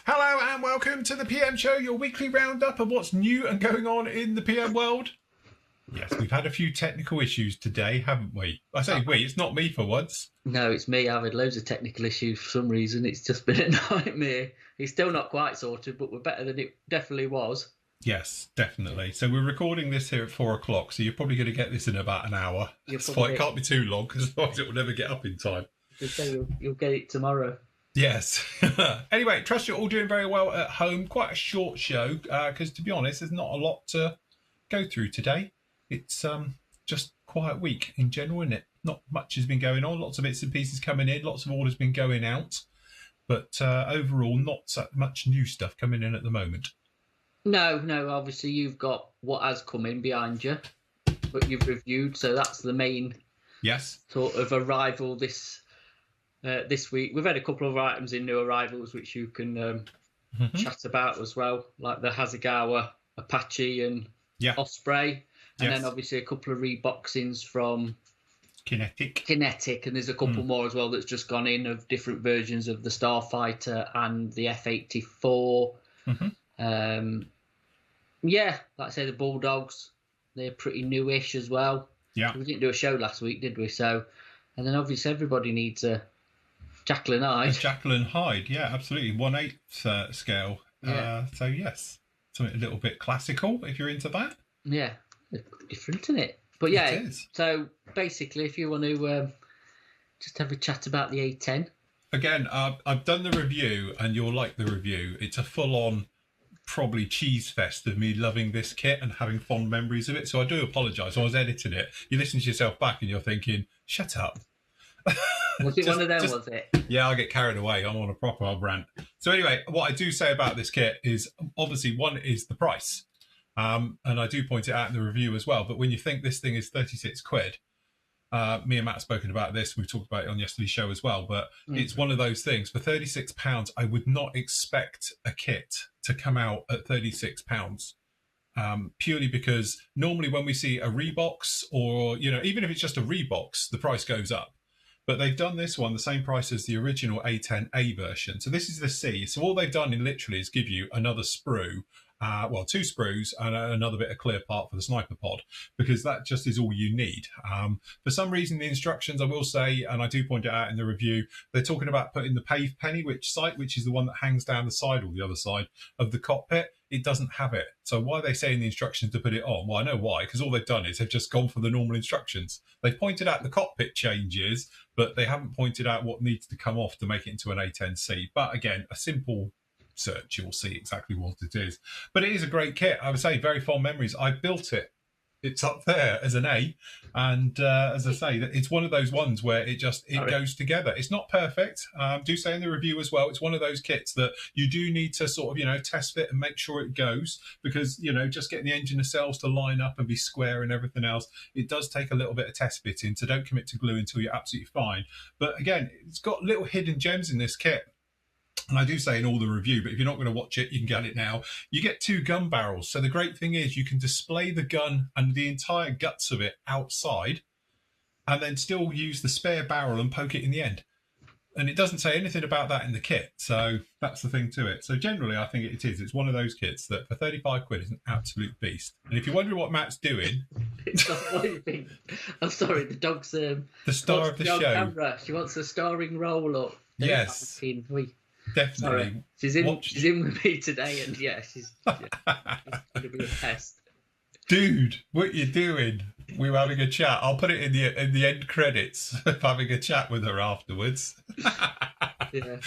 Hello and welcome to the PM Show, your weekly roundup of what's new and going on in the PM world. Yes, we've had a few technical issues today, haven't we? I say we, it's not me for once. No, it's me. I've had loads of technical issues for some reason. It's just been a nightmare. It's still not quite sorted, but we're better than it definitely was. Yes, definitely. So we're recording this here at 4 o'clock, so you're probably going to get this in about an hour. That's why it can't be too long, because otherwise it will never get up in time. So you'll get it tomorrow. Yes. Anyway, trust you're all doing very well at home. Quite a short show, because to be honest, there's not a lot to go through today. It's just quiet week in general, isn't it? Not much has been going on. Lots of bits and pieces coming in. Lots of orders been going out. But overall, not so much new stuff coming in at the moment. No. Obviously, you've got what has come in behind you, but you've reviewed. So that's the main sort of arrival this week. We've had a couple of items in new arrivals, which you can chat about as well, like the Hasegawa Apache and Osprey. And then obviously a couple of reboxings from Kinetic, and there's a couple more as well that's just gone in of different versions of the Starfighter and the F-84. Like I say, the Bulldogs, they're pretty newish as well. Yeah. We didn't do a show last week, did we? So, and then obviously everybody needs a Jacqueline Hyde. A Jacqueline Hyde, yeah, absolutely. 1/8 scale. Yeah. So yes, something a little bit classical if you're into that. Yeah. Different, isn't it? But yeah, it is. So basically, if you want to just have a chat about the A10. Again, I've done the review, and you'll like the review. It's a full-on, probably cheese fest of me loving this kit and having fond memories of it. So I do apologise. I was editing it. You listen to yourself back, and you're thinking, "Shut up." Was it one of them? Was it? Yeah, I get carried away. I'm on a proper old rant. So anyway, what I do say about this kit is obviously one is the price. And I do point it out in the review as well. But when you think this thing is 36 quid, me and Matt have spoken about this. We've talked about it on yesterday's show as well. But it's one of those things. For £36, I would not expect a kit to come out at £36. Purely because normally when we see a Reebox or, even if it's just a Reebox, the price goes up. But they've done this one the same price as the original A10A version. So this is the C. So all they've done in literally is give you another sprue. 2 sprues and another bit of clear part for the sniper pod, because that just is all you need. For some reason, the instructions, I will say, and I do point it out in the review, they're talking about putting the paved penny, which is the one that hangs down the side or the other side of the cockpit. It doesn't have it. So why are they saying the instructions to put it on? Well, I know why, because all they've done is they've just gone for the normal instructions. They've pointed out the cockpit changes, but they haven't pointed out what needs to come off to make it into an A10C. But again, a simple search, you'll see exactly what it is. But it is a great kit. I would say very fond memories. I built it. It's up there as an A, and as I say, it's one of those ones where it goes together. It's not perfect. Do say in the review as well, it's one of those kits that you do need to sort of test fit and make sure it goes, because just getting the engine nacelles to line up and be square and everything else, it does take a little bit of test fitting. So don't commit to glue until you're absolutely fine. But again, it's got little hidden gems in this kit. And I do say in all the review, but if you're not going to watch it, you can get it now. You get 2 gun barrels. So the great thing is you can display the gun and the entire guts of it outside and then still use the spare barrel and poke it in the end. And it doesn't say anything about that in the kit. So that's the thing to it. So generally, I think it is. It's one of those kits that for 35 quid is an absolute beast. And if you're wondering what Matt's doing... It's not what you think. I'm sorry, the dog's... the star of the show. Camera. She wants a starring role up. Yes. Definitely. She's in with me today, and she's going to be a pest. Dude, what you doing? We were having a chat. I'll put it in the end credits of having a chat with her afterwards. Yeah.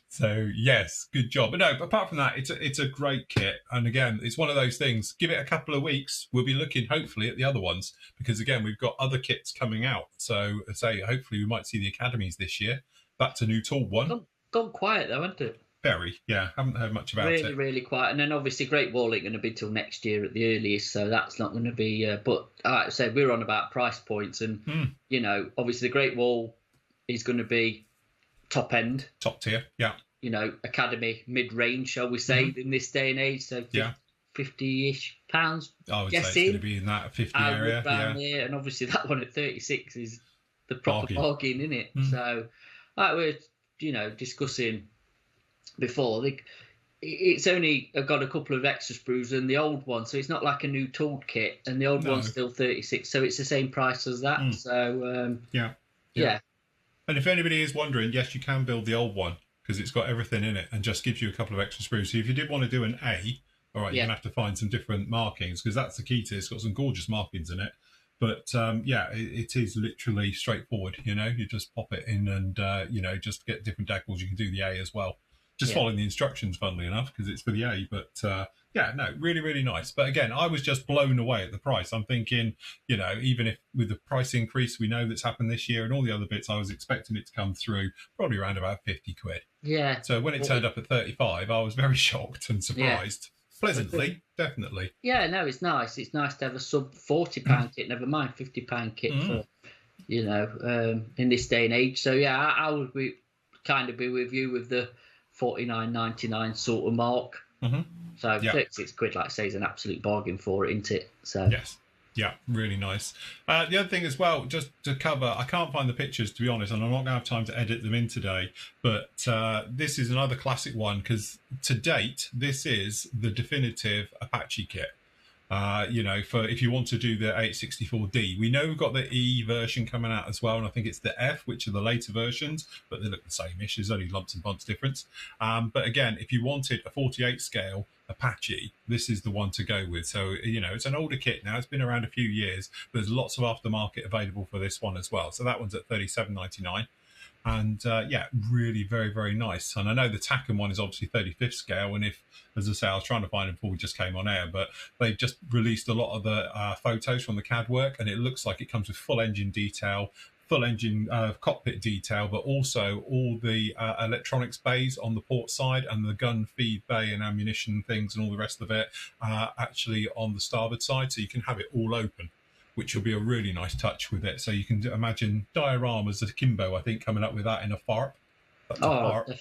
So yes, good job. But no, but apart from that, it's a great kit. And again, it's one of those things. Give it a couple of weeks. We'll be looking hopefully at the other ones, because again, we've got other kits coming out. So hopefully we might see the academies this year. That's a new tool one. Gone quiet though, hasn't it? Very, yeah. Haven't heard much about it. Really quiet. And then obviously Great Wall ain't going to be till next year at the earliest, so that's not going to be. But like I said, we're on about price points, and obviously the Great Wall is going to be top end, top tier, yeah. Academy mid range, shall we say, in this day and age. So 50-ish pounds. I would say it's going to be in that 50 area, there, and obviously that one at 36 is the proper bargain, isn't it? So, like we're discussing before, it's only got a couple of extra sprues than the old one, so it's not like a new tooled kit, and the old one's still 36, so it's the same price as that. So yeah. And if anybody is wondering, yes, you can build the old one because it's got everything in it and just gives you a couple of extra sprues. So if you did want to do an A, all right, you're gonna have to find some different markings because that's the key to it. It's got some gorgeous markings in it. But it is literally straightforward. You know, you just pop it in and just get different decals. You can do the A as well. Just following the instructions, funnily enough, because it's for the A. But really, really nice. But again, I was just blown away at the price. I'm thinking, even if with the price increase we know that's happened this year and all the other bits, I was expecting it to come through probably around about 50 quid. Yeah. So when it turned up at 35, I was very shocked and surprised. Pleasantly, definitely. Yeah, no, it's nice. It's nice to have a sub £40 kit, never mind £50 kit for, in this day and age. So yeah, I would be with you with the 49.99 sort of mark. So 36 quid, like I say, is an absolute bargain for it, isn't it? So yes. Yeah, really nice. The other thing as well, just to cover, I can't find the pictures, to be honest, and I'm not going to have time to edit them in today, but this is another classic one because to date, this is the definitive Apache kit. For if you want to do the 864D, we know we've got the E version coming out as well, and I think it's the F, which are the later versions, but they look the same-ish. There's only lumps and bumps difference. But again, if you wanted a 48 scale Apache, this is the one to go with. So, it's an older kit now. It's been around a few years, but there's lots of aftermarket available for this one as well. So that one's at $37.99. And really very, very nice. And I know the Taken one is obviously 35th scale. And if, as I say, I was trying to find them before we just came on air, but they've just released a lot of the photos from the CAD work, and it looks like it comes with full engine detail, full engine cockpit detail, but also all the electronics bays on the port side and the gun feed bay and ammunition things and all the rest of it actually on the starboard side. So you can have it all open, which will be a really nice touch with it. So you can imagine dioramas akimbo, I think, coming up with that in a FARP.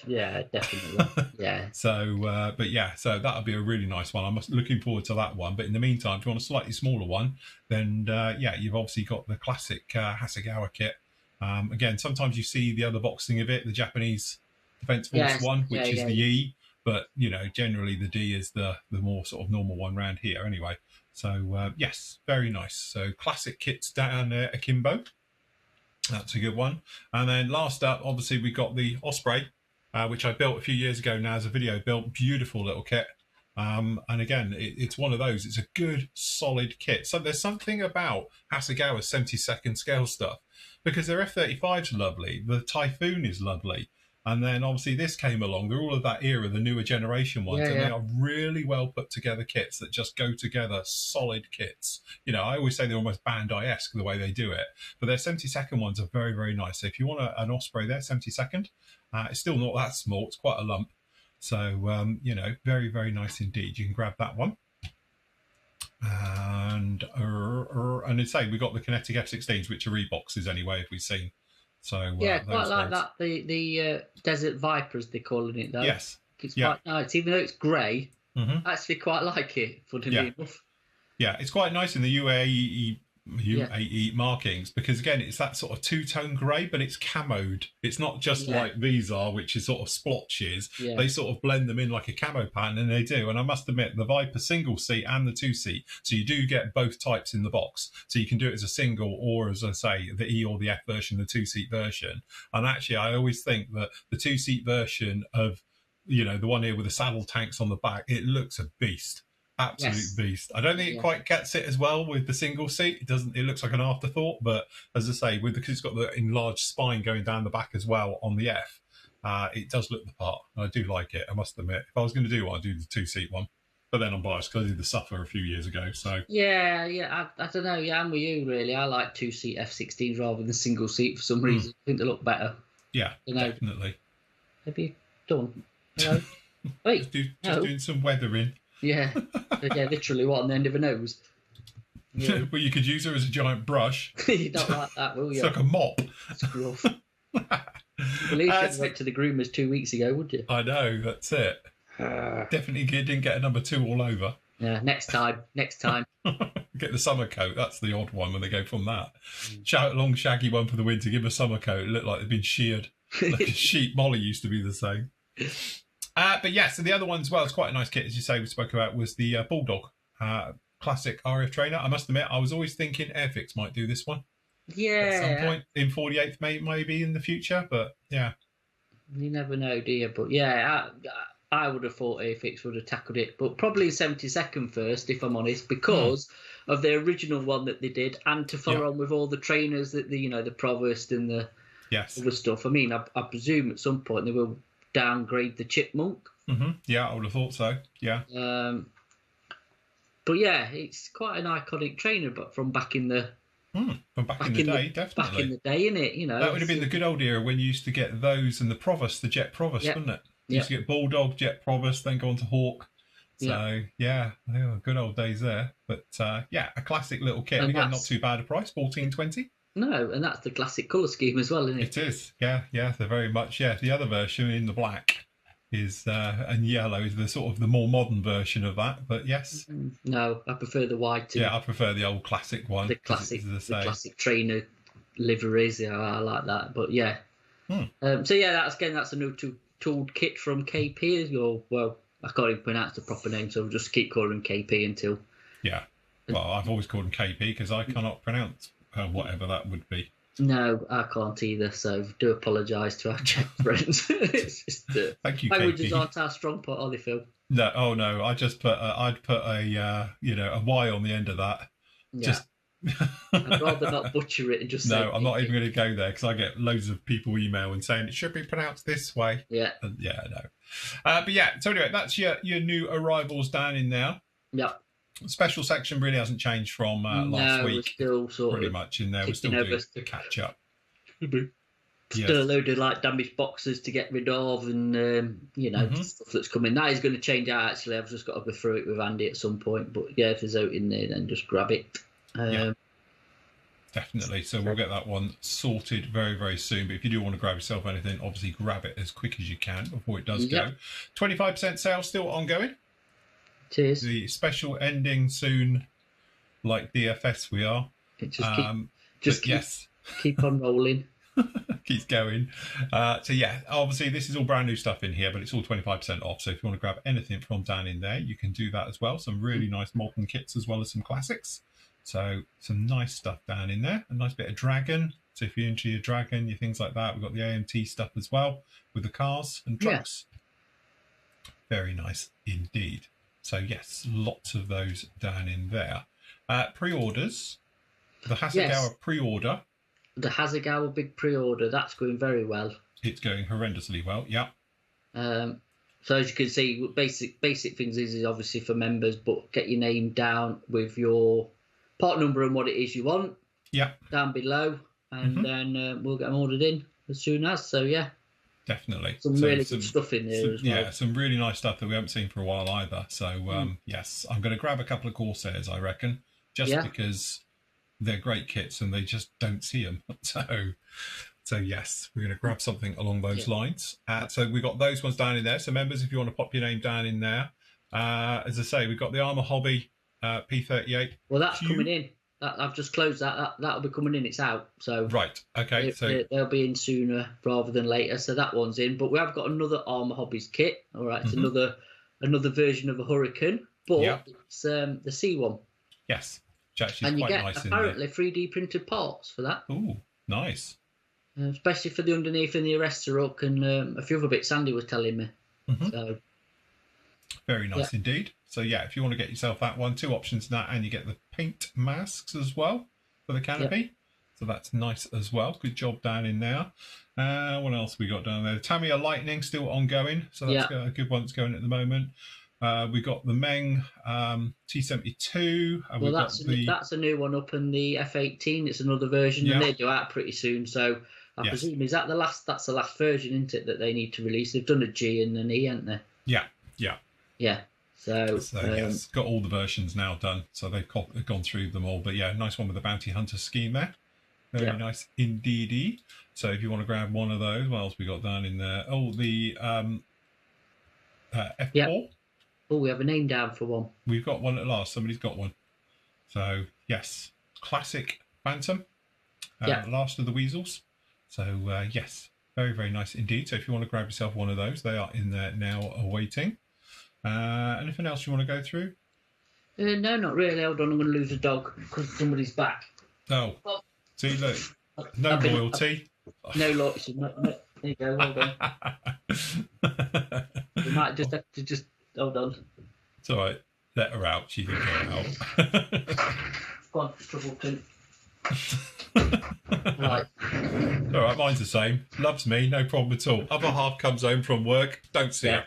Yeah, definitely. Yeah. So, so that'll be a really nice one. I'm looking forward to that one. But in the meantime, if you want a slightly smaller one, then you've obviously got the classic Hasegawa kit. Again, sometimes you see the other boxing of it, the Japanese Defence Force one, which is the E. But, generally the D is the more sort of normal one around here anyway. So, yes, very nice. So classic kits down there, akimbo. That's a good one. And then last up, obviously, we got the Osprey, which I built a few years ago now as a video built. Beautiful little kit. And again, it's one of those. It's a good, solid kit. So there's something about Hasegawa's 72nd scale stuff, because their F-35's lovely. The Typhoon is lovely. And then obviously this came along. They're all of that era, the newer generation ones, and they are really well put together kits that just go together, solid kits. I always say they're almost Bandai-esque the way they do it, but their 72nd ones are very, very nice. So if you want an Osprey there, 72nd, it's still not that small. It's quite a lump. So, very, very nice indeed. You can grab that one. And it's say we got the Kinetic F-16s, which are Reeboxes anyway, if we've seen. So quite like that. The Desert Vipers, they're calling it though. Yes, it's quite nice, even though it's grey. I actually quite like it. Funnily enough. Yeah, it's quite nice in the UAE markings, because again, it's that sort of two-tone grey, but it's camoed. It's not just like these are, which is sort of splotches. They sort of blend them in like a camo pattern, and they do. And I must admit, the Viper single seat and the two seat, so you do get both types in the box. So you can do it as a single, or as I say, the E or the F version, the two-seat version. And actually, I always think that the two-seat version of, the one here with the saddle tanks on the back, it looks a beast. Absolute beast. I don't think it quite gets it as well with the single seat. It looks like an afterthought, but as I say, because it's got the enlarged spine going down the back as well on the F, it does look the part. I do like it, I must admit. If I was going to do one, I'd do the two-seat one. But then I'm biased because I did the Suffer a few years ago. So I don't know. Yeah, I'm with you really. I like two-seat F-16s rather than single seat for some reason. I think they look better. Yeah, definitely. Maybe done. Wait, just doing some weathering. Yeah, literally what on the end of a nose. Yeah. Well, you could use her as a giant brush. You don't like that, will you? It's like a mop. It's gruff. At least you went to the groomers 2 weeks ago, would you? I know, that's it. Definitely didn't get a number 2 all over. Yeah, next time. Get the summer coat. That's the odd one when they go from that. Long shaggy one for the winter, give a summer coat. It looked like they'd been sheared. Like a sheep. Molly used to be the same. But yeah, so the other one as well, it's quite a nice kit, as you say, we spoke about, was the Bulldog classic RF trainer. I must admit, I was always thinking Airfix might do this one. Yeah. At some point in 48th maybe in the future, but yeah. You never know, do you? But yeah, I would have thought Airfix would have tackled it, but probably 72nd first, if I'm honest, because of the original one that they did, and to follow on with all the trainers that the Provost and the other stuff. I mean, I presume at some point they will downgrade the Chipmunk. Yeah, I would have thought so. Yeah. But yeah, it's quite an iconic trainer, but from back in the back in the day, definitely. Back in the day, innit? That would have been the good old era when you used to get those and the Provost, the Jet Provost, wouldn't it? You used to get Bulldog, Jet Provost, then go on to Hawk. So yeah, good old days there. But yeah, a classic little kit. And again, not too bad a price, $14.20. No, and that's the classic colour scheme as well, isn't it? It is. Yeah, they're very much. Yeah, the other version in the black is and yellow is the sort of the more modern version of that. But yes. No, I prefer the white. Yeah, I prefer the old classic one. The classic trainer liveries. Yeah, I like that. But yeah. So yeah, that's a new tooled kit from KP. Well, I can't even pronounce the proper name, so we'll just keep calling him KP until. Yeah. Well, I've always called him KP because I cannot pronounce whatever that would be. No, I can't either, so do apologise to our Czech friends. It's just, thank you, languages KP. aren't our strong point, are they, Phil? No, no, I'd put a Y on the end of that. Yeah. Just I'd rather not butcher it and just say I'm not even going to go there because I get loads of people email and saying it should be pronounced this way. Yeah. And no. But yeah, so anyway, that's your new arrivals down in now. Yep. Special section really hasn't changed from last week. We're still sort pretty of much in there. We're still doing the catch up. Still a load of like damaged boxes to get rid of, and stuff that's coming. That is going to change out. Actually, I've just got to go through it with Andy at some point. But yeah, if there's out in there, then just grab it. Definitely. So we'll get that one sorted very, very soon. But if you do want to grab yourself anything, obviously grab it as quick as you can before it does go. 25% sale still ongoing. Cheers. The special ending soon, like DFS we are. Keep on rolling. Keeps going. So yeah, obviously this is all brand new stuff in here, but it's all 25% off. So if you want to grab anything from down in there, you can do that as well. Some really nice modern kits as well as some classics. So some nice stuff down in there. A nice bit of Dragon. So if you're into your Dragon, your things like that, we've got the AMT stuff as well with the cars and trucks. Very nice indeed. So yes, lots of those down in there. Pre-orders. The Hasegawa pre-order. The Hasegawa big pre-order, that's going very well. It's going horrendously well, yeah. So as you can see, basic things is obviously for members, but get your name down with your part number and what it is you want. Yeah. Down below, and then we'll get them ordered in as soon as. So yeah. Definitely. Some really good stuff in there as well. Yeah, some really nice stuff that we haven't seen for a while either. So yes, I'm going to grab a couple of Corsairs, I reckon, just because they're great kits and they just don't see them. So yes, we're going to grab something along those lines. So we've got those ones down in there. So members, if you want to pop your name down in there, as I say, we've got the Armour Hobby P38. Well, that's coming in. I've just closed that. That'll be coming in. It's out. So right. Okay. So they'll be in sooner rather than later. So that one's in. But we have got another Armour Hobbies kit. All right. It's another version of a Hurricane, but it's the C one. Yes. Which actually and is you quite get nice apparently 3D printed parts for that. Ooh, nice. Especially for the underneath and the arrestor hook and a few other bits Sandy was telling me. So very nice indeed. So yeah, if you want to get yourself that one, 2 options in that, and you get the paint masks as well for the canopy. So that's nice as well. Good job down in there. What else we got down there? Tamiya Lightning still ongoing. So that's a good one that's going at the moment. We got the Meng T72. Well, that's a new one up in the F18. It's another version, and they do out pretty soon. So I presume that's the last version, isn't it, that they need to release? They've done a G and an E, haven't they? Yeah. So yes, got all the versions now done. So they've gone through them all. But yeah, nice one with the Bounty Hunter scheme there. Very nice indeedy. So if you want to grab one of those, what else we got down in there? Oh, the F4. Oh, we have a name down for one. We've got one at last. Somebody's got one. So classic Phantom. Last of the Weasels. So yes, Very, very nice indeed. So if you want to grab yourself one of those, they are in there now awaiting. Anything else you want to go through? No, not really. Hold on, I'm going to lose a dog because somebody's back. Oh, see, look, no loyalty. No loyalty. No, there you go, hold on. We might just have to hold on. It's all right. Let her out. She can get out. Go on, struggle to. Right. All right, mine's the same. Loves me, no problem at all. Other half comes home from work, don't see it.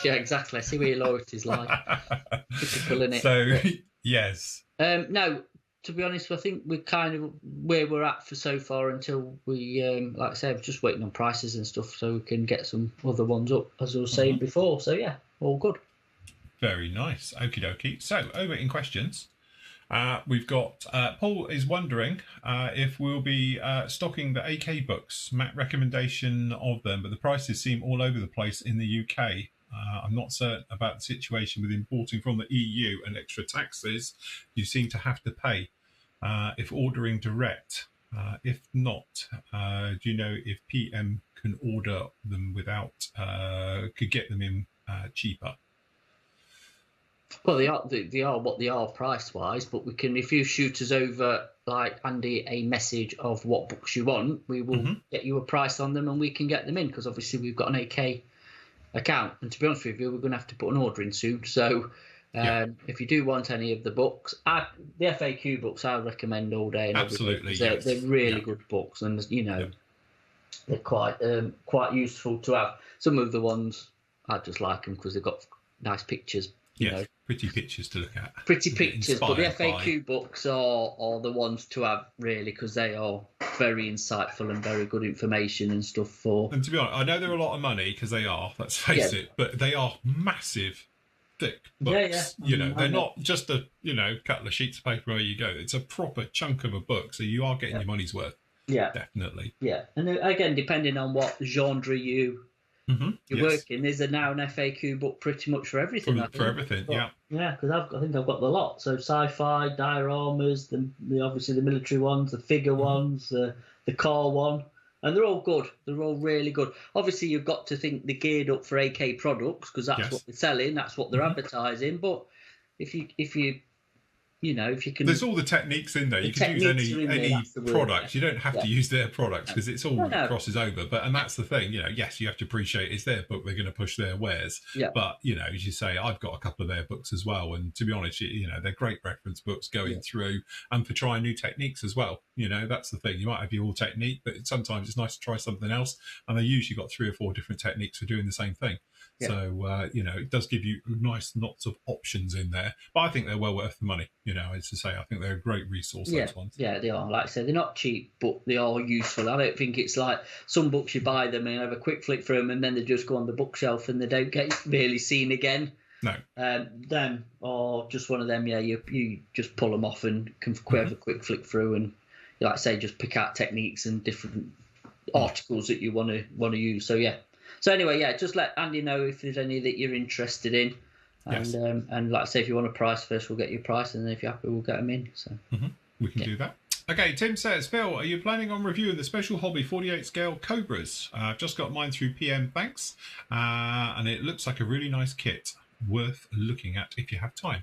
Yeah, exactly. See where your loyalty's like. Typical, isn't it? So, yes. No, to be honest, I think we're kind of where we're at for so far until we, like I said, we're just waiting on prices and stuff so we can get some other ones up, as I was saying before. So, yeah, all good. Very nice. Okie dokie. So, over in questions. We've got Paul is wondering if we'll be stocking the AK books. Matt recommendation of them, but the prices seem all over the place in the UK. I'm not certain about the situation with importing from the EU and extra taxes you seem to have to pay if ordering direct. If not, do you know if PM can order them without, could get them in cheaper? Well, they are what they are price wise, but we can, if you shoot us over, like Andy, a message of what books you want, we will get you a price on them and we can get them in, because obviously we've got an AK account, and to be honest with you, we're going to have to put an order in soon. So if you do want any of the books, the FAQ books I recommend all day. And absolutely, they're really good books, and you know they're quite useful to have. Some of the ones I just like them because they've got nice pictures. You know, pretty pictures to look at. Pretty pictures, but the FAQ books are the ones to have, really, because they are very insightful and very good information and stuff for. And to be honest, I know they're a lot of money because they are, let's face it, but they are massive, thick books. You know, they're not just a couple of sheets of paper where you go. It's a proper chunk of a book, so you are getting your money's worth. Yeah, definitely. Yeah, and again, depending on what genre you're working, there's now an FAQ book pretty much for everything. For everything, yeah, because I think I've got the lot. So sci-fi, dioramas, the obviously the military ones, the figure ones, the car one, and they're all good. They're all really good. Obviously, you've got to think they're geared up for AK products because that's what they're selling, that's what they're advertising. But if you can, there's all the techniques in there. You can use any products. You don't have to use their products because it's all crosses over. And that's the thing. Yes, you have to appreciate it's their book. They're going to push their wares. Yeah. But as you say, I've got a couple of their books as well. And to be honest, they're great reference books going through and for trying new techniques as well. That's the thing. You might have your all technique, but sometimes it's nice to try something else. And they usually got 3 or 4 different techniques for doing the same thing. Yeah. So, it does give you nice lots of options in there. But I think they're well worth the money. As to say, I think they're a great resource, those ones. Yeah, they are. Like I said, they're not cheap, but they are useful. I don't think it's like some books you buy them and have a quick flick through them and then they just go on the bookshelf and they don't get really seen again. No. Them, or just one of them, you just pull them off and can have a quick flick through and, like I say, just pick out techniques and different articles that you want to use. So, yeah. So anyway, just let Andy know if there's any that you're interested in, and like I say, if you want a price first, we'll get you a price, and then if you're happy, we'll get them in. So we can do that. Okay, Tim says, Phil, are you planning on reviewing the Special Hobby 48 scale Cobras? I've just got mine through PM Banks, and it looks like a really nice kit, worth looking at if you have time.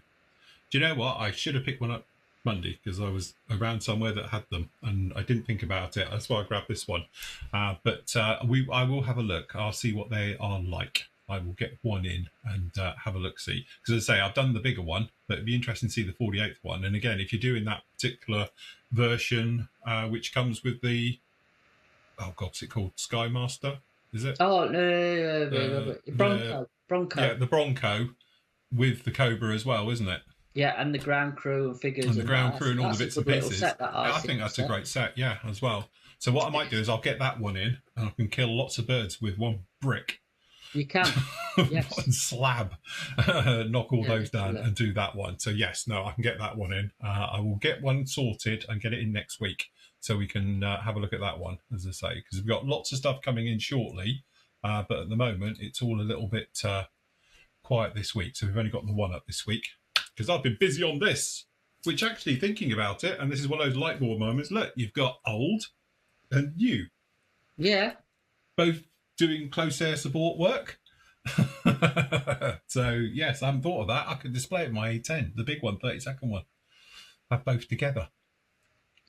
Do you know what? I should have picked one up Monday because I was around somewhere that had them and I didn't think about it. That's why I grabbed this one. But I will have a look. I'll see what they are like. I will get one in and have a look, see. Because as I say, I've done the bigger one, but it'd be interesting to see the 48th one. And again, if you're doing that particular version, which comes with the, what's it called? Sky Master, is it? Oh, no, Bronco. Yeah, the Bronco with the Cobra as well, isn't it? Yeah, and the ground crew and figures. And the ground crew and all the bits and pieces. I think that's a great set, as well. So what I might do is I'll get that one in and I can kill lots of birds with one brick. You can. Yes. One slab. Knock all those down and do that one. So I can get that one in. I will get one sorted and get it in next week so we can have a look at that one, as I say, because we've got lots of stuff coming in shortly. But at the moment, it's all a little bit quiet this week. So we've only got the one up this week. Because I've been busy on this, which actually thinking about it, and this is one of those Lightboard moments, look, you've got old and new. Yeah. both doing close air support work. So, yes, I haven't thought of that. I could display it in my A10, the big one, 30-second one. Have both together.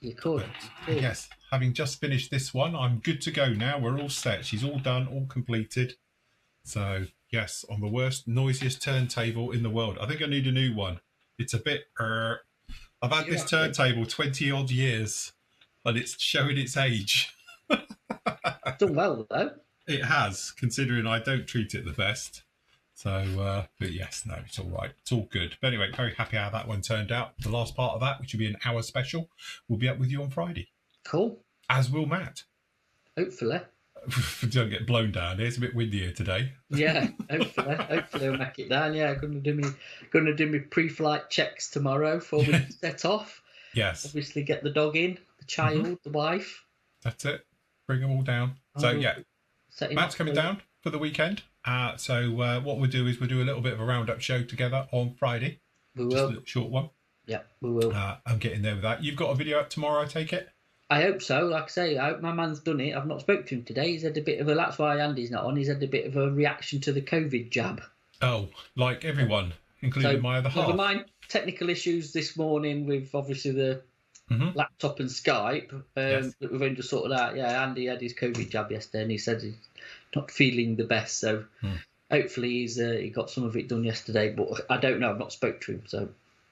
You could. Yes, having just finished this one, I'm good to go now. We're all set. She's all done, all completed. So, yes, on the worst, noisiest turntable in the world. I think I need a new one. It's a bit... I've had this turntable 20-odd years, and it's showing its age. Done well, though. It has, considering I don't treat it the best. So, but yes, no, it's all right. It's all good. But anyway, very happy how that one turned out. The last part of that, which will be an hour special, will be up with you on Friday. Cool. As will Matt. Hopefully. Don't get blown down here. It's a bit windy here today. Yeah, hopefully I'll make it down. Yeah, going to do me pre-flight checks tomorrow before we set off. Yes. Obviously, get the dog in, the child, the wife. That's it. Bring them all down. So yeah, Matt's coming down for the weekend. So what we'll do is we'll do a little bit of a roundup show together on Friday. We will. Just a little short one. Yeah, we will. I'm getting there with that. You've got a video up tomorrow, I take it? I hope so. Like I say, I hope my man's done it. I've not spoken to him today. He's had a bit of a... That's why Andy's not on. He's had a bit of a reaction to the COVID jab. Oh, like everyone, including my other half. Never mind technical issues this morning with obviously the laptop and Skype that we've only just sorted out. Yeah, Andy had his COVID jab yesterday and he said he's not feeling the best. So hopefully he got some of it done yesterday. But I don't know. I've not spoke to him. So...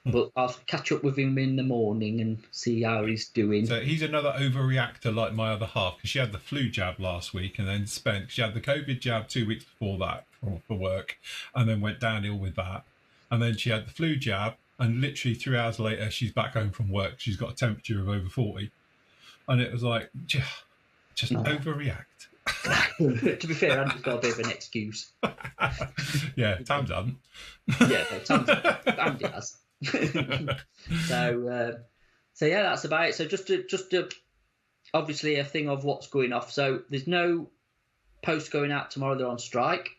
But I'll catch up with him in the morning and see how he's doing. So he's another overreactor like my other half, because she had the flu jab last week and then she had the COVID jab 2 weeks before that for work and then went downhill with that. And then she had the flu jab and literally 3 hours later, she's back home from work. She's got a temperature of over 40. And it was like, just overreact. To be fair, Andy's got a bit of an excuse. Yeah, Tam's hasn't. Yeah, Andy has. So yeah, that's about it. So just to obviously a thing of what's going off. So there's no post going out tomorrow. They're on strike.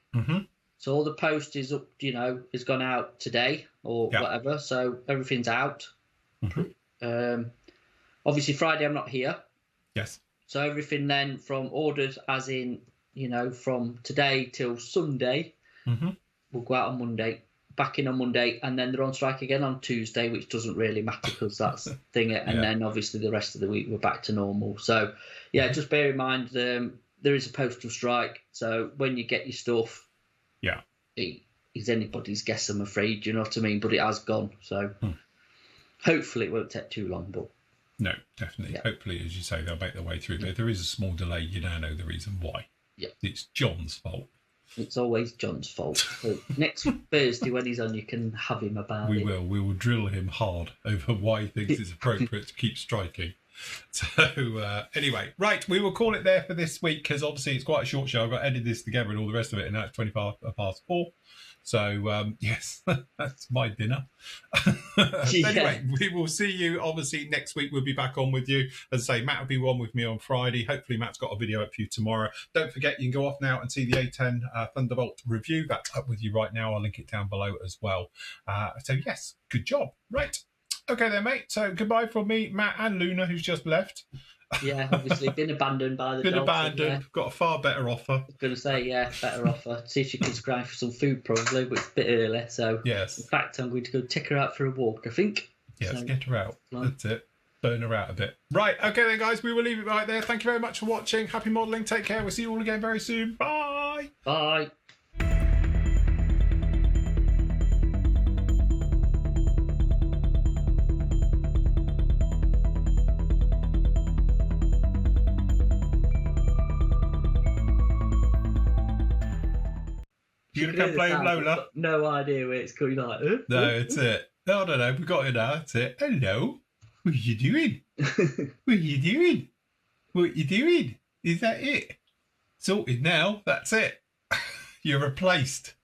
So all the post is up, is gone out today or whatever. So everything's out. Obviously Friday I'm not here. Yes. So everything then from orders, as in from today till Sunday, will go out on Monday. Back in on Monday, and then they're on strike again on Tuesday, which doesn't really matter because that's the thing. And then obviously the rest of the week we're back to normal. So yeah, just bear in mind there is a postal strike. So when you get your stuff, it's anybody's guess, I'm afraid. You know what I mean? But it has gone. So hopefully it won't take too long. But no, definitely. Yeah. Hopefully, as you say, they'll make their way through. But if there is a small delay, you now know the reason why. Yeah, it's John's fault. It's always John's fault. So next Thursday when he's on, you can have him about it. We will drill him hard over why he thinks it's appropriate to keep striking. So anyway, right, we will call it there for this week because obviously it's quite a short show. I've got to edit this together and all the rest of it, and now it's 4:20. So yes, that's my dinner. Anyway, we will see you obviously next week. We'll be back on with you. As I say, Matt will be on with me on Friday. Hopefully Matt's got a video up for you tomorrow. Don't forget, you can go off now and see the A10 Thunderbolt review. That's up with you right now. I'll link it down below as well. So yes, good job. Right. Okay then, mate. So goodbye from me, Matt and Luna, who's just left. Yeah, obviously been abandoned by the Been abandoned. Got a far better offer. I was going to say, better offer. See if she can scry for some food probably, but it's a bit early. So yes. In fact, I'm going to go take her out for a walk, I think. Yes, get her out. That's it. Burn her out a bit. Right, okay then, guys. We will leave it right there. Thank you very much for watching. Happy modelling. Take care. We'll see you all again very soon. Bye. Bye. You gonna come play with Lola? No idea where it's going. Like, no, it's it. No, no, we got it now. That's it. Hello. What are you doing? What are you doing? What are you doing? Is that it? Sorted now. That's it. You're replaced.